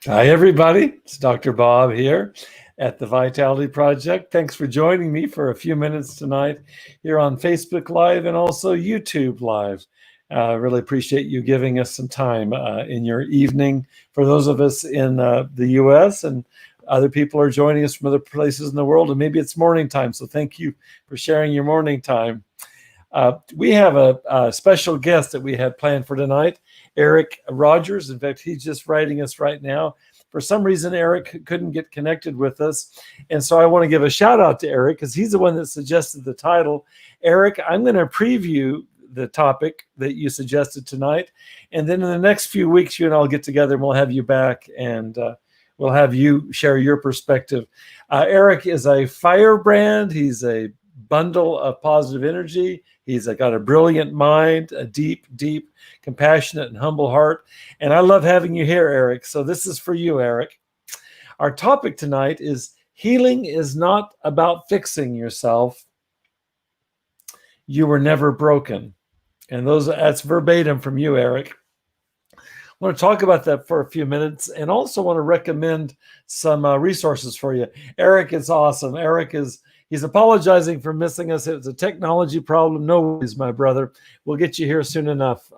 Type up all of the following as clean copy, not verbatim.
Hi, everybody. It's Dr. Bob here at the Vitality Project. Thanks for joining me for a few minutes tonight here on Facebook Live and also YouTube Live. Really appreciate you giving us some time in your evening. For those of us in the U.S. and other people are joining us from other places in the world, and maybe it's morning time. So thank you for sharing your morning time. We have a special guest that we had planned for tonight, Eric Rogers. In fact, he's just writing us right now. For some reason, Eric couldn't get connected with us. And so I want to give a shout out to Eric because he's the one that suggested the title. Eric, I'm going to preview the topic that you suggested tonight. And then in the next few weeks, you and I'll get together and we'll have you back and we'll have you share your perspective. Eric is a firebrand. He's a bundle of positive energy. He's got a brilliant mind, a deep, deep, compassionate and humble heart. And I love having you here, Eric. So this is for you, Eric. Our topic tonight is healing is not about fixing yourself. You were never broken. And that's verbatim from you, Eric. I want to talk about that for a few minutes and also want to recommend some resources for you. Eric is awesome. He's apologizing for missing us. It's a technology problem. No worries, my brother. We'll get you here soon enough.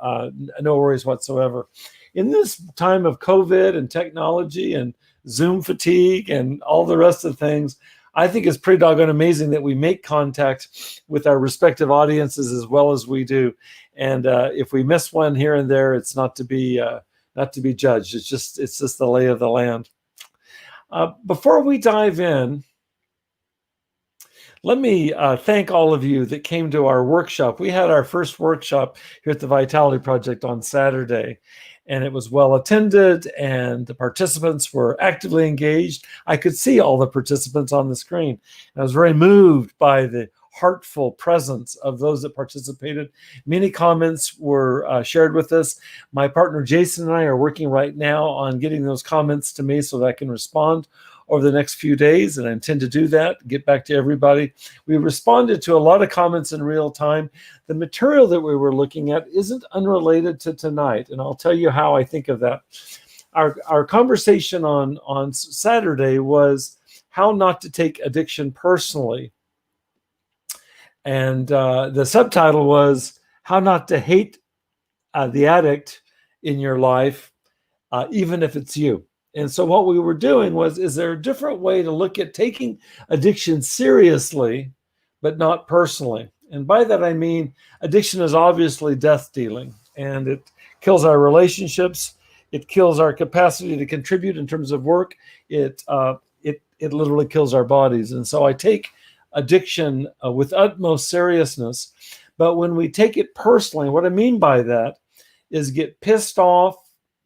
No worries whatsoever. In this time of COVID and technology and Zoom fatigue and all the rest of things, I think it's pretty doggone amazing that we make contact with our respective audiences as well as we do. And if we miss one here and there, it's not to be judged. It's just the lay of the land. Before we dive in, let me thank all of you that came to our workshop. We had our first workshop here at the Vitality Project on Saturday, and it was well attended, and the participants were actively engaged. I could see all the participants on the screen. And I was very moved by the heartful presence of those that participated. Many comments were shared with us. My partner Jason and I are working right now on getting those comments to me so that I can respond over the next few days, and I intend to do that, get back to everybody. We responded to a lot of comments in real time. The material that we were looking at isn't unrelated to tonight, and I'll tell you how I think of that. Our conversation on Saturday was how not to take addiction personally. And the subtitle was how not to hate the addict in your life, even if it's you. And so what we were doing was, is there a different way to look at taking addiction seriously, but not personally? And by that, I mean, addiction is obviously death dealing, and it kills our relationships. It kills our capacity to contribute in terms of work. It literally kills our bodies. And so I take addiction with utmost seriousness. But when we take it personally, what I mean by that is get pissed off,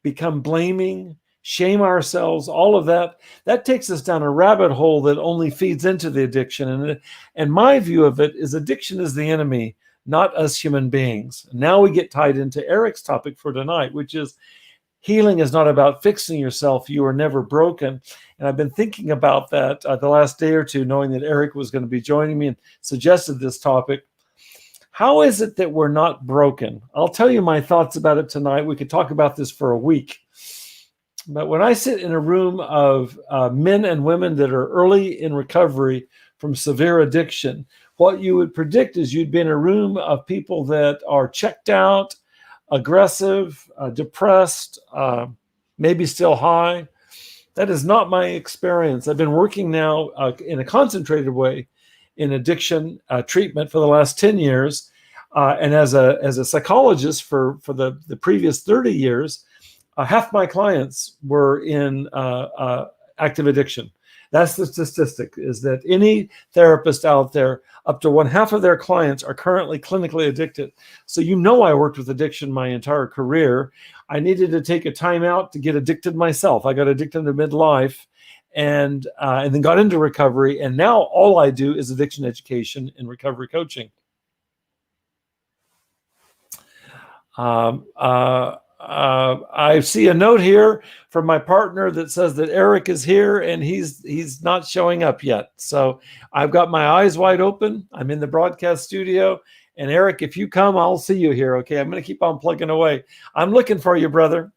become blaming, shame ourselves, all of that takes us down a rabbit hole that only feeds into the addiction. And my view of it is addiction is the enemy, not us human beings. Now we get tied into Eric's topic for tonight, which is healing is not about fixing yourself. You are never broken. And I've been thinking about that the last day or two, knowing that Eric was going to be joining me and suggested this topic. How is it that we're not broken? I'll tell you my thoughts about it tonight. We could talk about this for a week. But when I sit in a room of men and women that are early in recovery from severe addiction, what you would predict is you'd be in a room of people that are checked out, aggressive, depressed, maybe still high. That is not my experience. I've been working now in a concentrated way in addiction treatment for the last 10 years. And as a psychologist for the previous 30 years, half my clients were in active addiction. That's the statistic, is that any therapist out there, up to 1/2 of their clients are currently clinically addicted. So I worked with addiction my entire career. I needed to take a time out to get addicted myself. I got addicted in midlife and then got into recovery. And now all I do is addiction education and recovery coaching. I see a note here from my partner that says that Eric is here and he's not showing up yet. So I've got my eyes wide open. I'm in the broadcast studio. And Eric, if you come, I'll see you here. Okay, I'm going to keep on plugging away. I'm looking for you, brother.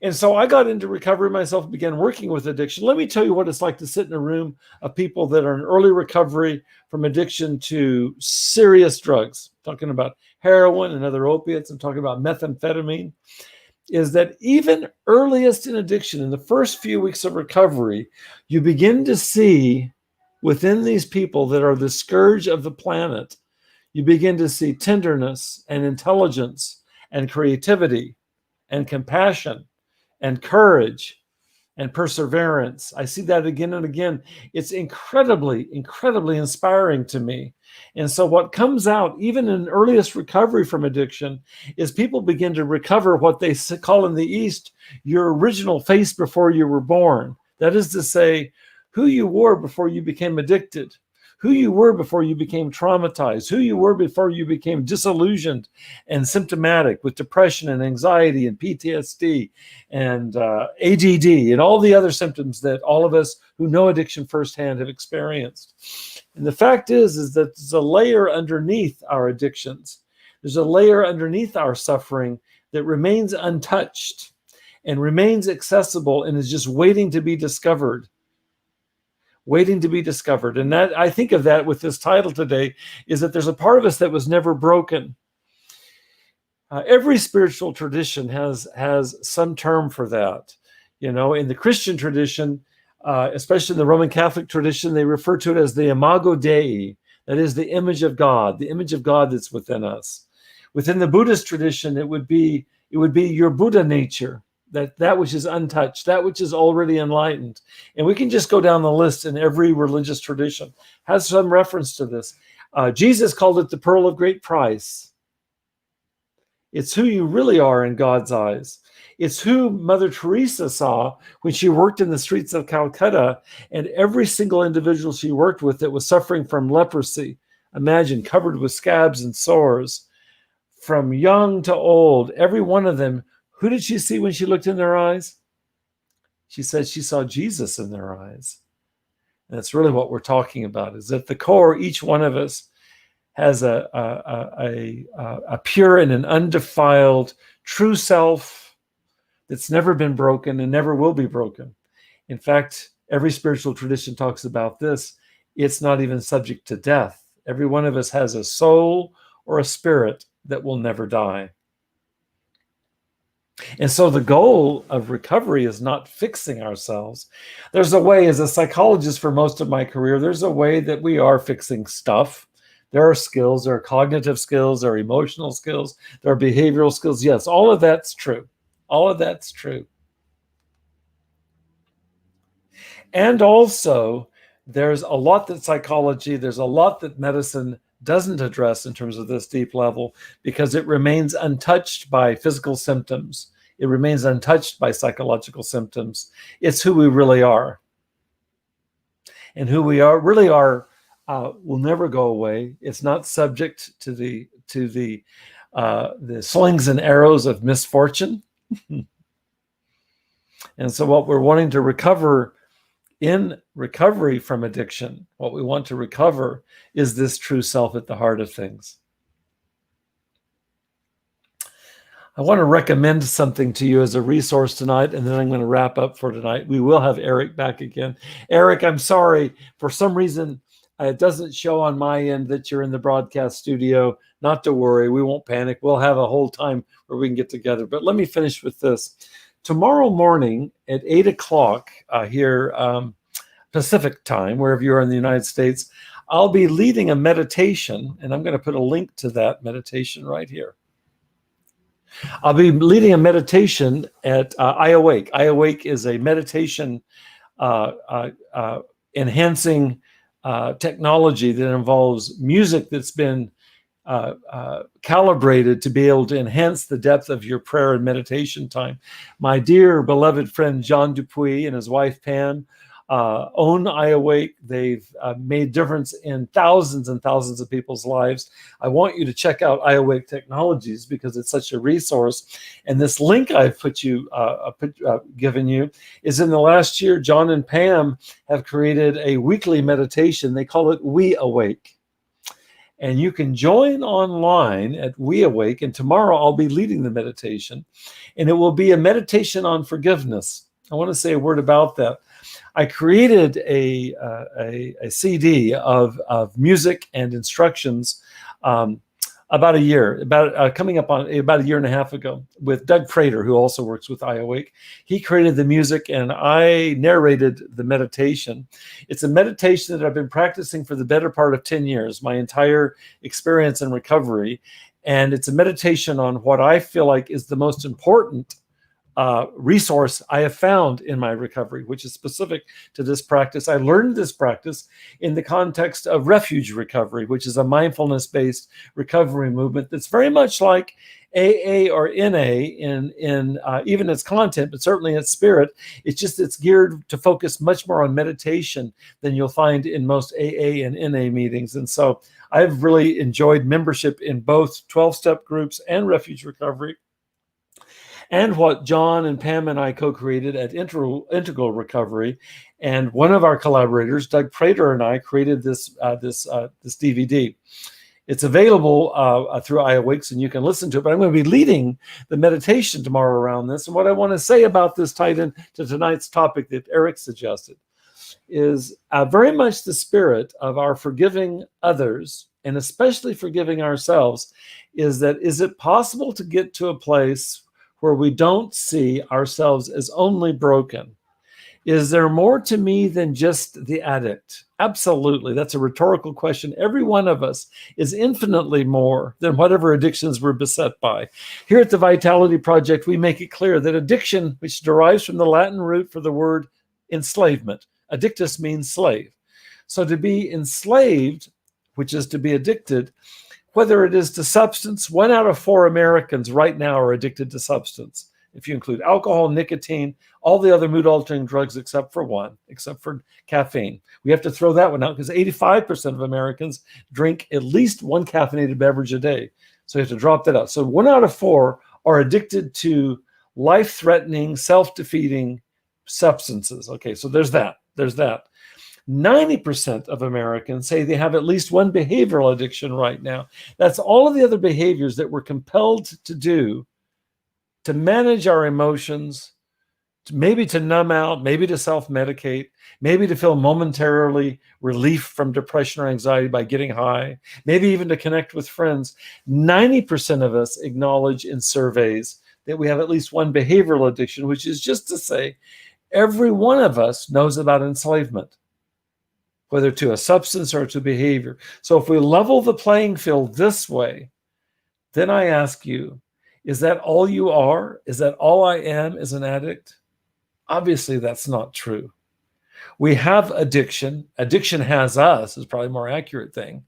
And so I got into recovery myself, began working with addiction. Let me tell you what it's like to sit in a room of people that are in early recovery from addiction to serious drugs. I'm talking about heroin and other opiates. I'm talking about methamphetamine. Is that even earliest in addiction, in the first few weeks of recovery, you begin to see within these people that are the scourge of the planet, you begin to see tenderness and intelligence and creativity and compassion and courage and perseverance. I see that again and again. It's incredibly, incredibly inspiring to me. And so what comes out, even in earliest recovery from addiction, is people begin to recover what they call in the East, your original face before you were born. That is to say, who you were before you became addicted, who you were before you became traumatized, who you were before you became disillusioned and symptomatic with depression and anxiety and PTSD and ADD and all the other symptoms that all of us who know addiction firsthand have experienced. And the fact is that there's a layer underneath our addictions. There's a layer underneath our suffering that remains untouched and remains accessible and is just waiting to be discovered. Waiting to be discovered. And that, I think of that with this title today, is that there's a part of us that was never broken. Every spiritual tradition has some term for that. You know, in the Christian tradition, especially in the Roman Catholic tradition, they refer to it as the imago Dei, that is the image of God that's within us. Within the Buddhist tradition, it would be your Buddha nature, that which is untouched, that which is already enlightened. And we can just go down the list in every religious tradition, has some reference to this. Jesus called it the pearl of great price. It's who you really are in God's eyes. It's who Mother Teresa saw when she worked in the streets of Calcutta, and every single individual she worked with that was suffering from leprosy, imagine, covered with scabs and sores, from young to old, every one of them. Who did she see when she looked in their eyes? She said she saw Jesus in their eyes. And that's really what we're talking about, is at the core, each one of us has a pure and an undefiled true self that's never been broken and never will be broken. In fact, every spiritual tradition talks about this. It's not even subject to death. Every one of us has a soul or a spirit that will never die. And so the goal of recovery is not fixing ourselves. There's a way, as a psychologist for most of my career, there's a way that we are fixing stuff. There are skills, there are cognitive skills, there are emotional skills, there are behavioral skills. Yes, all of that's true. All of that's true. And also, there's a lot that psychology, there's a lot that medicine doesn't address in terms of this deep level, because it remains untouched by physical symptoms. It remains untouched by psychological symptoms. It's who we really are. And who we are really are will never go away. It's not subject to the slings and arrows of misfortune. And so what we're wanting to recover in recovery from addiction, what we want to recover is this true self at the heart of things. I want to recommend something to you as a resource tonight, and then I'm going to wrap up for tonight. We will have Eric back again. Eric, I'm sorry. For some reason, it doesn't show on my end that you're in the broadcast studio. Not to worry. We won't panic. We'll have a whole time where we can get together. But let me finish with this. Tomorrow morning at 8 o'clock here, Pacific time, wherever you are in the United States, I'll be leading a meditation, and I'm going to put a link to that meditation right here. I'll be leading a meditation at iAwake. iAwake is a meditation enhancing technology that involves music that's been calibrated to be able to enhance the depth of your prayer and meditation time. My dear beloved friend John Dupuis and his wife Pam own iAwake. They've made difference in thousands and thousands of people's lives. I want you to check out iAwake Technologies because it's such a resource. And this link I've given you is in the last year, John and Pam have created a weekly meditation. They call it We Awake. And you can join online at We Awake, and tomorrow I'll be leading the meditation, and it will be a meditation on forgiveness. I want to say a word about that. I created a CD of music and instructions about a year, coming up on about a year and a half ago, with Doug Prater, who also works with I Awake. He created the music and I narrated the meditation. It's a meditation that I've been practicing for the better part of 10 years, my entire experience in recovery. And it's a meditation on what I feel like is the most important resource I have found in my recovery, which is specific to this practice. I learned this practice in the context of refuge recovery, which is a mindfulness-based recovery movement that's very much like AA or NA in even its content, but certainly its spirit. It's geared to focus much more on meditation than you'll find in most AA and NA meetings. And so I've really enjoyed membership in both 12-step groups and refuge recovery. And what John and Pam and I co-created at Integral Recovery, and one of our collaborators, Doug Prater, and I created this DVD. It's available through I Awakes, and you can listen to it. But I'm going to be leading the meditation tomorrow around this. And what I want to say about this, tied into tonight's topic that Eric suggested, is very much the spirit of our forgiving others, and especially forgiving ourselves. Is it possible to get to a place where we don't see ourselves as only broken? Is there more to me than just the addict? Absolutely. That's a rhetorical question. Every one of us is infinitely more than whatever addictions we're beset by. Here at the Vitality Project, we make it clear that addiction, which derives from the Latin root for the word enslavement, addictus means slave. So to be enslaved, which is to be addicted, whether it is to substance, 1 out of 4 Americans right now are addicted to substance. If you include alcohol, nicotine, all the other mood-altering drugs except for one, except for caffeine. We have to throw that one out because 85% of Americans drink at least 1 caffeinated beverage a day. So you have to drop that out. So 1 out of 4 are addicted to life-threatening, self-defeating substances. Okay, so there's that. 90% of Americans say they have at least one behavioral addiction right now. That's all of the other behaviors that we're compelled to do to manage our emotions, maybe to numb out, maybe to self-medicate, maybe to feel momentarily relief from depression or anxiety by getting high, maybe even to connect with friends. 90% of us acknowledge in surveys that we have at least one behavioral addiction, which is just to say every one of us knows about enslavement, whether to a substance or to behavior. So if we level the playing field this way, then I ask you, is that all you are? Is that all I am as an addict? Obviously, that's not true. We have addiction. Addiction has us is probably a more accurate thing.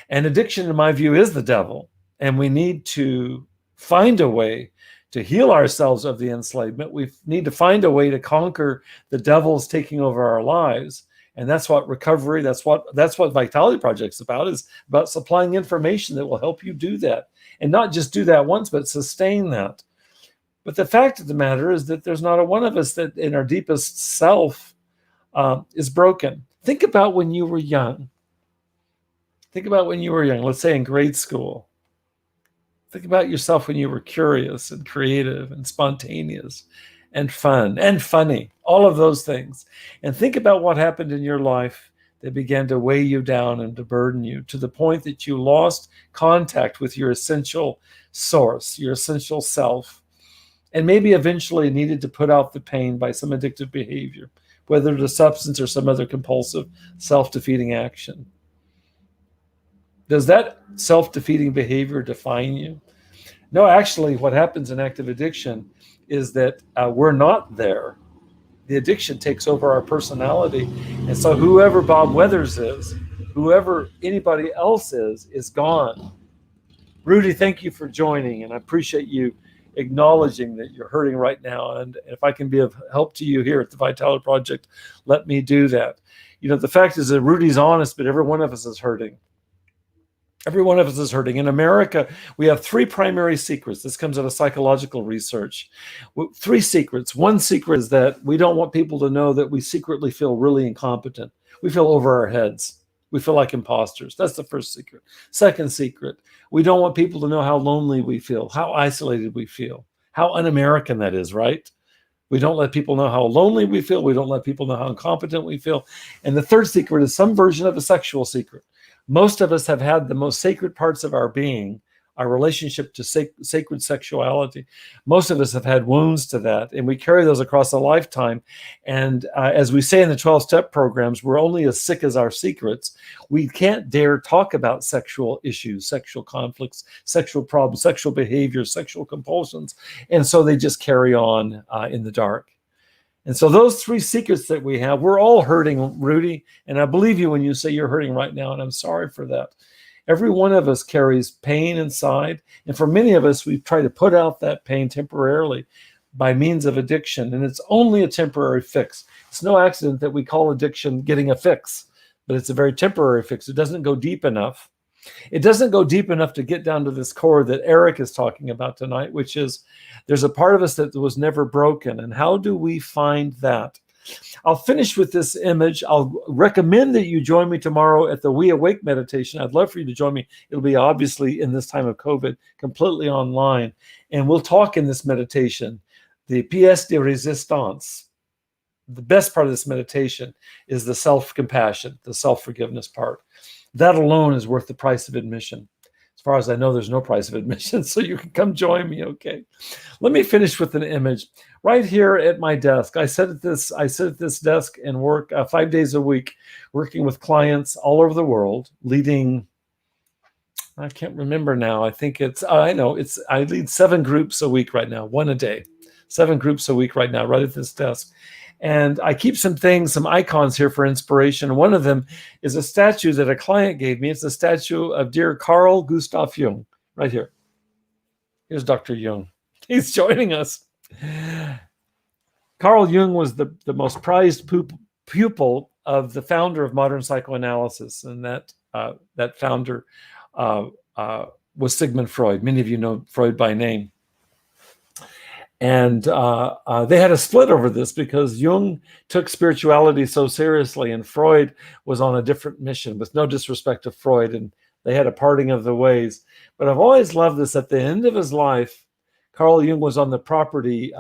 And addiction, in my view, is the devil. And we need to find a way to heal ourselves of the enslavement. We need to find a way to conquer the devils taking over our lives. And that's what recovery, that's what Vitality Project's about, is about supplying information that will help you do that. And not just do that once, but sustain that. But the fact of the matter is that there's not a one of us that in our deepest self is broken. Think about when you were young. Think about when you were young, let's say in grade school. Think about yourself when you were curious and creative and spontaneous and fun and funny, all of those things. And think about what happened in your life that began to weigh you down and to burden you to the point that you lost contact with your essential source, your essential self, and maybe eventually needed to put out the pain by some addictive behavior, whether it's a substance or some other compulsive self-defeating action. Does that self-defeating behavior define you? No, actually, what happens in active addiction is that we're not there. The addiction takes over our personality. And so whoever Bob Weathers is, whoever anybody else is gone. Rudy, thank you for joining. And I appreciate you acknowledging that you're hurting right now. And if I can be of help to you here at the Vitality Project, let me do that. You know, the fact is that Rudy's honest, but every one of us is hurting. Every one of us is hurting. In America, we have 3 primary secrets. This comes out of psychological research. 3 secrets. One secret is that we don't want people to know that we secretly feel really incompetent. We feel over our heads. We feel like imposters. That's the first secret. Second secret, we don't want people to know how lonely we feel, how isolated we feel, how un-American that is, right? We don't let people know how lonely we feel. We don't let people know how incompetent we feel. And the third secret is some version of a sexual secret. Most of us have had the most sacred parts of our being, our relationship to sacred sexuality. Most of us have had wounds to that, and we carry those across a lifetime. And as we say in the 12-step programs, we're only as sick as our secrets. We can't dare talk about sexual issues, sexual conflicts, sexual problems, sexual behaviors, sexual compulsions. And so they just carry on in the dark. And so those three secrets that we have, we're all hurting, Rudy. And I believe you when you say you're hurting right now, and I'm sorry for that. Every one of us carries pain inside. And for many of us, we've tried to put out that pain temporarily by means of addiction. And it's only a temporary fix. It's no accident that we call addiction getting a fix, but it's a very temporary fix. It doesn't go deep enough. It doesn't go deep enough to get down to this core that Eric is talking about tonight, which is there's a part of us that was never broken. And how do we find that? I'll finish with this image. I'll recommend that you join me tomorrow at the We Awake meditation. I'd love for you to join me. It'll be obviously in this time of COVID, completely online. And we'll talk in this meditation, the pièce de résistance. The best part of this meditation is the self-compassion, the self-forgiveness part. That alone is worth the price of admission. As far as I know, there's no price of admission, so you can come join me, okay? Let me finish with an image. Right here at my desk, I sit at this desk and work 5 days a week, working with clients all over the world, leading, I can't remember now, I think it's, I lead 7 groups a week right now, 1 a day. 7 groups a week right now, right at this desk. And I keep some icons here for inspiration. One of them is a statue that a client gave me. It's a statue of dear Carl Gustav Jung, right here. Here's Dr. Jung. He's joining us. Carl Jung was the most prized pupil of the founder of modern psychoanalysis. And that founder was Sigmund Freud. Many of you know Freud by name. And they had a split over this because Jung took spirituality so seriously and Freud was on a different mission, with no disrespect to Freud, and they had a parting of the ways. But I've always loved this. At the end of his life, Carl Jung was on the property,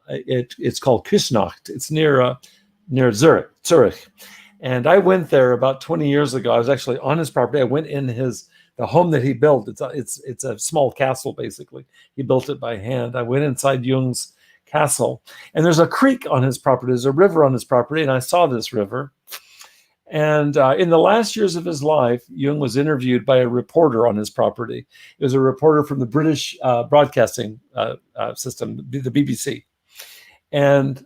it's called Küsnacht. It's near Zurich. And I went there about 20 years ago. I was actually on his property. I went in the home that he built. It's a small castle, basically. He built it by hand. I went inside Jung's castle, and there's a creek on his property. There's a river on his property, and I saw this river. And in the last years of his life, Jung was interviewed by a reporter on his property. It was a reporter from the British broadcasting system, the BBC. And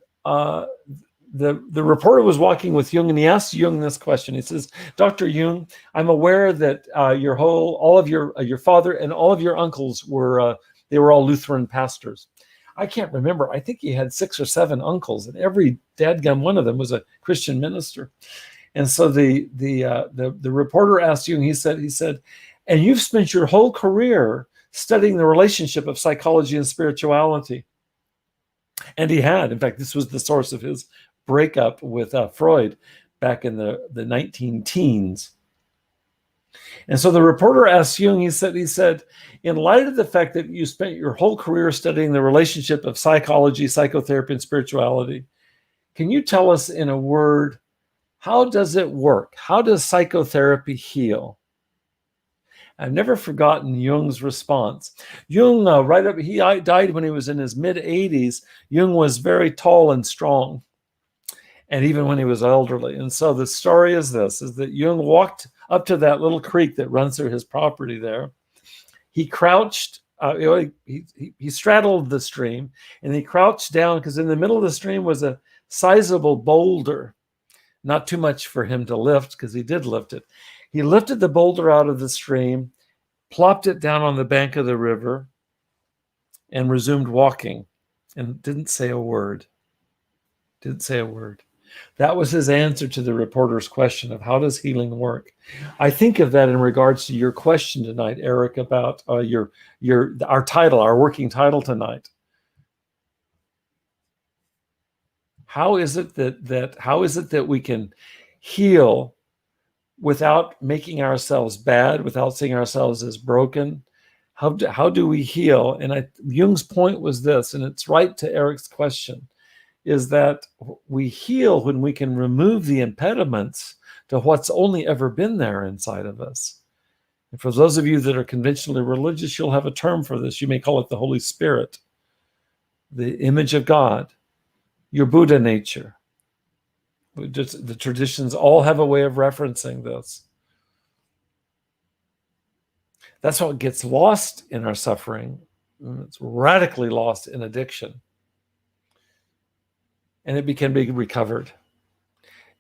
the reporter was walking with Jung, and he asked Jung this question. He says, "Dr. Jung, I'm aware that all of your father and all of your uncles were all Lutheran pastors." I can't remember. I think he had 6 or 7 uncles, and every dadgum one of them was a Christian minister. And so the reporter asked Jung. He said, "And you've spent your whole career studying the relationship of psychology and spirituality." And he had. In fact, this was the source of his breakup with Freud back in the 19-teens. And so the reporter asked Jung, he said, "In light of the fact that you spent your whole career studying the relationship of psychology, psychotherapy, and spirituality, can you tell us in a word, how does it work? How does psychotherapy heal?" I've never forgotten Jung's response. Jung, he died when he was in his mid-80s. Jung was very tall and strong, and even when he was elderly. And so the story is this, is that Jung walked up to that little creek that runs through his property there. He crouched, he straddled the stream, and he crouched down because in the middle of the stream was a sizable boulder. Not too much for him to lift, because he did lift it. He lifted the boulder out of the stream, plopped it down on the bank of the river, and resumed walking, and didn't say a word. Didn't say a word. That was his answer to the reporter's question of how does healing work. I think of that in regards to your question tonight, Eric, about our title, our working title tonight. How is it that we can heal without making ourselves bad, without seeing ourselves as broken. How do we heal? And Jung's point was this, and it's right to Eric's question, is that we heal when we can remove the impediments to what's only ever been there inside of us. And for those of you that are conventionally religious, you'll have a term for this. You may call it the Holy Spirit, the image of God, your Buddha nature. The traditions all have a way of referencing this. That's what gets lost in our suffering. It's radically lost in addiction. And it can be recovered.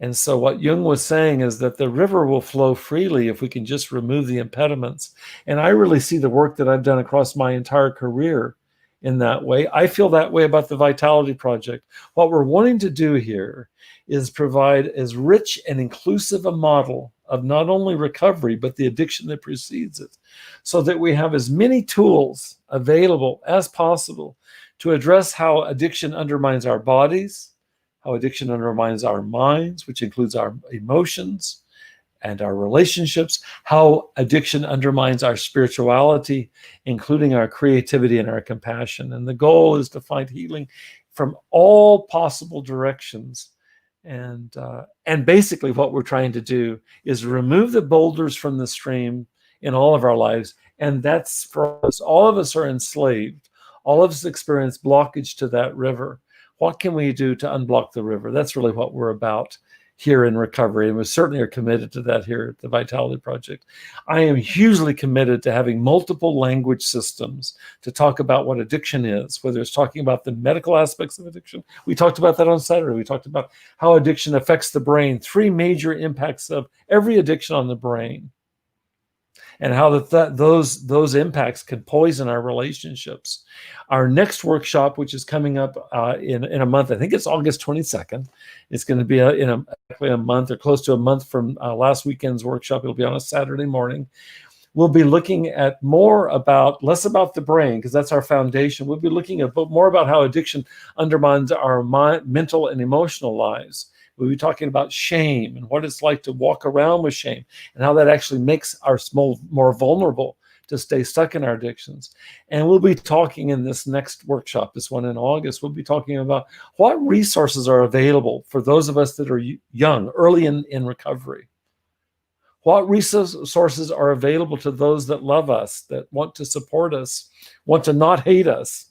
And so what Jung was saying is that the river will flow freely if we can just remove the impediments. And I really see the work that I've done across my entire career in that way. I feel that way about the Vitality Project. What we're wanting to do here is provide as rich and inclusive a model of not only recovery, but the addiction that precedes it, so that we have as many tools available as possible to address how addiction undermines our bodies, how addiction undermines our minds, which includes our emotions and our relationships, how addiction undermines our spirituality, including our creativity and our compassion. And the goal is to find healing from all possible directions. And basically what we're trying to do is remove the boulders from the stream in all of our lives. And that's for us. All of us are enslaved. All of us experience blockage to that river. What can we do to unblock the river? That's really what we're about here in recovery. And we certainly are committed to that here at the Vitality Project. I am hugely committed to having multiple language systems to talk about what addiction is, whether it's talking about the medical aspects of addiction. We talked about that on Saturday. We talked about how addiction affects the brain, 3 major impacts of every addiction on the brain, and how those impacts can poison our relationships. Our next workshop, which is coming up in a month, I think it's August 22nd. It's going to be exactly a month or close to a month from last weekend's workshop. It'll be on a Saturday morning. We'll be looking at less about the brain, because that's our foundation. We'll be looking at more about how addiction undermines our mental and emotional lives. We'll be talking about shame and what it's like to walk around with shame, and how that actually makes us more vulnerable to stay stuck in our addictions. And we'll be talking in this next workshop, this one in August, we'll be talking about what resources are available for those of us that are young, early in recovery. What resources are available to those that love us, that want to support us, want to not hate us,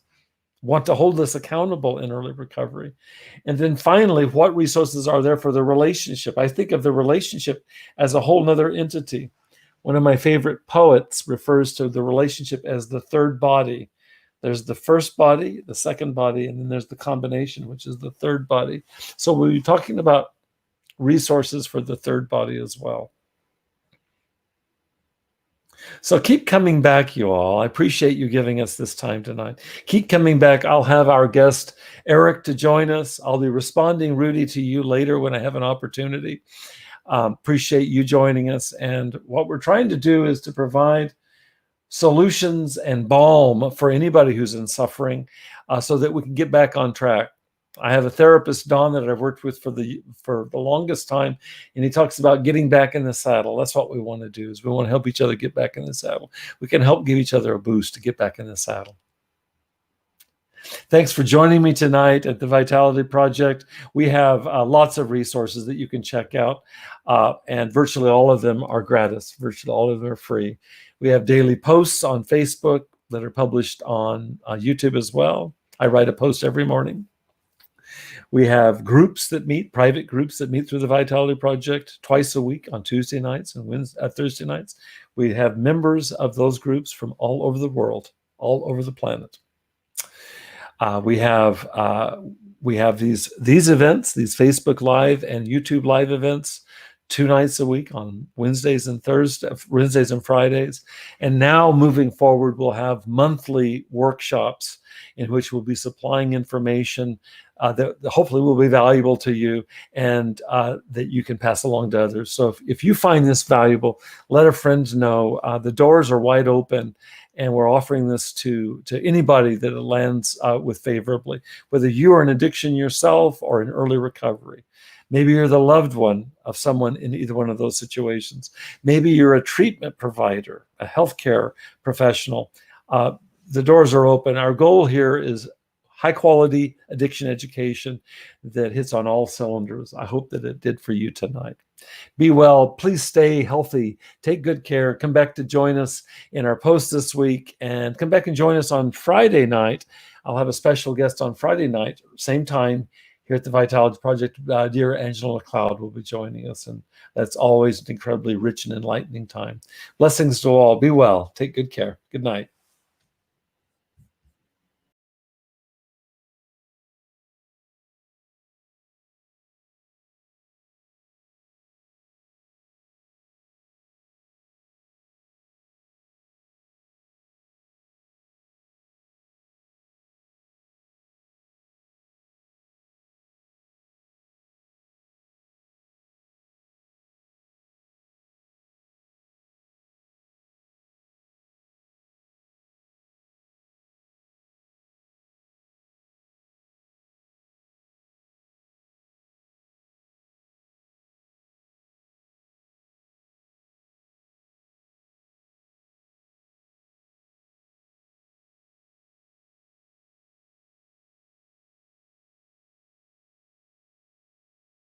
want to hold us accountable in early recovery. And then finally, what resources are there for the relationship? I think of the relationship as a whole nother entity. One of my favorite poets refers to the relationship as the third body. There's the first body, the second body, and then there's the combination, which is the third body. So we'll be talking about resources for the third body as well. So keep coming back, you all. I appreciate you giving us this time tonight. Keep coming back. I'll have our guest, Eric, to join us. I'll be responding, Rudy, to you later when I have an opportunity. Appreciate you joining us. And what we're trying to do is to provide solutions and balm for anybody who's in suffering, so that we can get back on track. I have a therapist, Don, that I've worked with for the longest time, and he talks about getting back in the saddle. That's what we want to do, is we want to help each other get back in the saddle. We can help give each other a boost to get back in the saddle. Thanks for joining me tonight at the Vitality Project. We have lots of resources that you can check out, and virtually all of them are gratis. Virtually all of them are free. We have daily posts on Facebook that are published on YouTube as well. I write a post every morning. We have groups that meet, private groups that meet through the Vitality Project twice a week on Tuesday nights and Thursday nights. We have members of those groups from all over the world, all over the planet. We have these events, these Facebook Live and YouTube Live events, 2 nights a week on Wednesdays and Fridays. And now moving forward, we'll have monthly workshops in which we'll be supplying information that hopefully will be valuable to you, and that you can pass along to others. So if you find this valuable, let a friend know. The doors are wide open, and we're offering this to anybody that it lands with favorably, whether you are in addiction yourself or in early recovery. Maybe you're the loved one of someone in either one of those situations. Maybe you're a treatment provider, a healthcare professional. The doors are open. Our goal here is high quality addiction education that hits on all cylinders. I hope that it did for you tonight. Be well. Please stay healthy. Take good care. Come back to join us in our post this week, and come back and join us on Friday night. I'll have a special guest on Friday night, same time here at the Vitalogy Project. Dear Angela McLeod will be joining us, and that's always an incredibly rich and enlightening time. Blessings to all. Be well. Take good care. Good night.